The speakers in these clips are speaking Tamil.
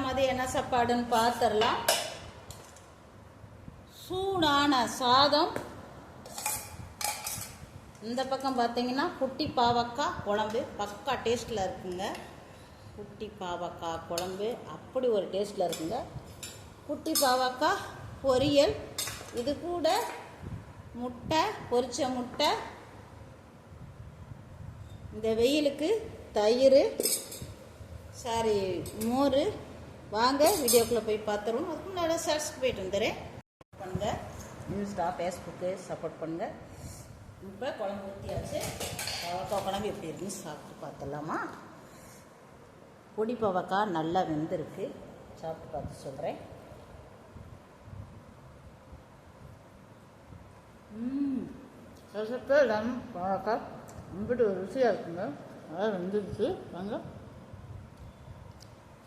மதியம் என்ன சாப்பாடுன்னு பார்த்துடலாம். சூடான சாதம். இந்த பக்கம் பார்த்தீங்கன்னா குட்டி பாவக்காய் குழம்பு பக்கா டேஸ்ட்டில் இருக்குங்க. குட்டி பாவக்காய் குழம்பு அப்படி ஒரு டேஸ்ட்டில் இருக்குங்க. குட்டி பாவக்காய் பொரியல், இது கூட முட்டை, பொரிச்ச முட்டை, இந்த வெயிலுக்கு தயிர், மோர். வாங்க வீடியோக்குள்ளே போய் பார்த்துருவோம். அதுக்கு முன்னாடி சர்ச்சுக்கு போயிட்டு வந்துடுறேன். பண்ணுங்கள், இன்ஸ்டா ஃபேஸ்புக்கு சப்போர்ட் பண்ணுங்கள். இப்போ குழம்பு ஊற்றியாச்சு. பாவக்காய் குழம்பு எப்படி இருக்குன்னு சாப்பிட்டு பார்த்துடலாமா? பொடி பாவக்காய் நல்லா வெந்திருக்கு, சாப்பிட்டு பார்த்து சொல்கிறேன். கசப்பே இல்லாமல் பாவக்காய் ரொம்ப ருசியாக இருக்குங்க. அதான் வெந்துருச்சு. வாங்க,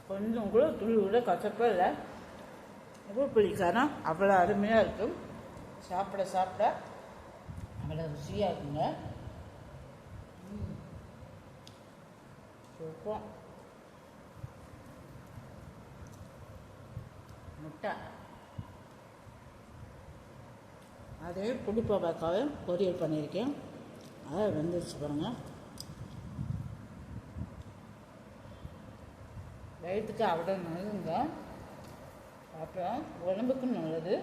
கொஞ்சம் கூட துளி கூட கசப்பே இல்லை. ரொம்ப பிடிக்காரம் அவ்வளோ அருமையாக இருக்கும். சாப்பிட சாப்பிட அவ்வளோ ருசியாக இருக்குங்க. சூப்பர். முட்டை, அதே புடி பாவக்காவை பொரியல் பண்ணியிருக்கேன். அதை வெந்துருச்சு பாருங்கள். வயிற்றுக்கு அவ்வளோ நல்லதுங்க. அப்புறம் உடம்புக்கும் நல்லது.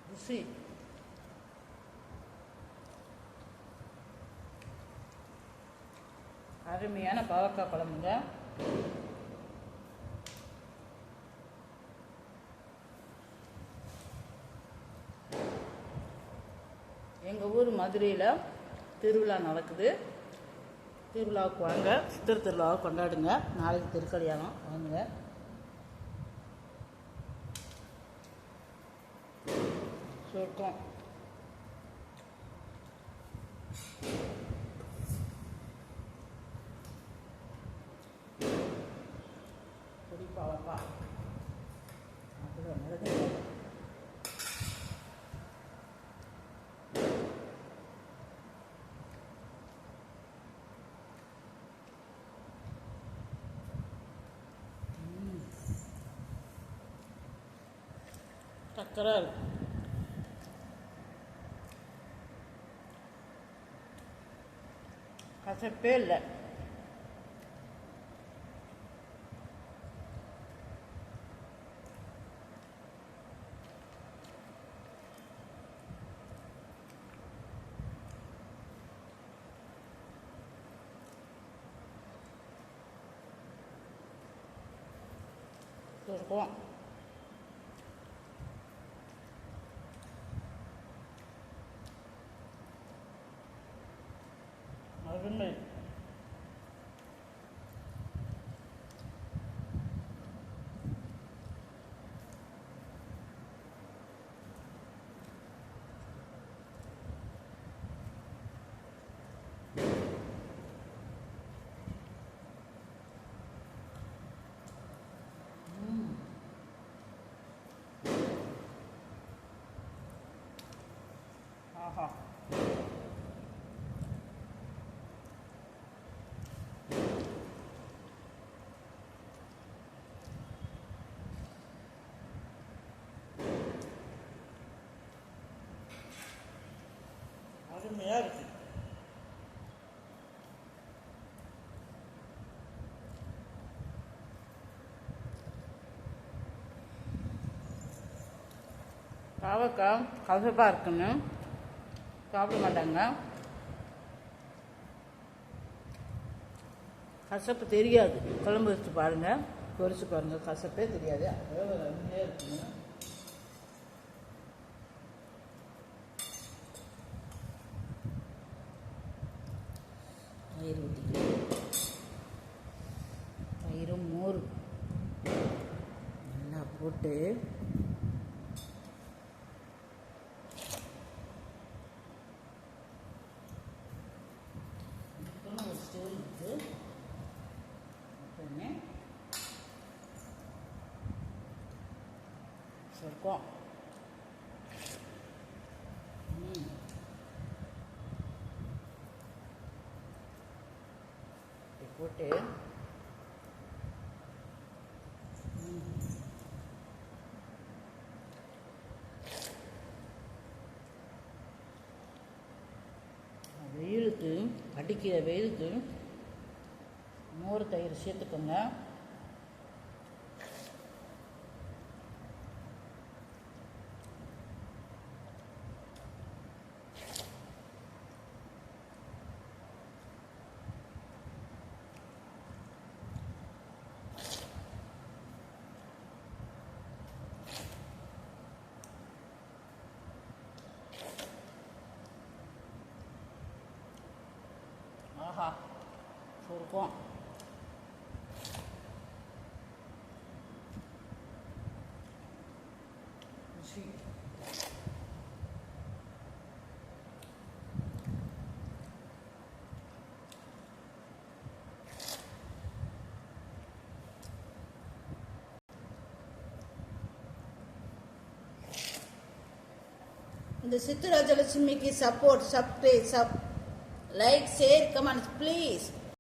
ருசி அருமையான பாவக்காய் குழம்புங்க. எங்கள் ஊர் மதுரையில் திருவிழா நடக்குது. திருவிழாவுக்கு வாங்க, சித்திரை திருவிழாவை கொண்டாடுங்க. நாளைக்கு திருக்கல்யாணம், வாங்க. சுருக்கம் பொடி பாவக்காய் அப்படி நல்லது. சக்கரை இருக்கு. கசப்பே இல்லை. இருக்கும். அருமை. ஆஹா, அருமையாக இருக்கு. பாவக்காய் கசப்பாக இருக்குன்னு சாப்பிட மாட்டாங்க. கசப்பு தெரியாது. குழம்பு வச்சு பாருங்கள், பொரிச்சு பாருங்கள், கசப்பே தெரியாது. அவ்வளோ அருமையாக இருக்குங்க. தயிர் ஊற்றிக்கலாம். தயிரும் மோர் நல்லா போட்டு ஒரு ஸ்டோரி இருக்குது. எப்பவுமே இருக்கும். போட்டு வெயிலுக்கு அடிக்கிற வெயிலுக்கு மோர் தயிர் சேர்த்துக்கோங்க. ஆஹா இருக்கும். இந்த சித்து ராஜலட்சுமிக்கு support, subscribe, like, share, comment please.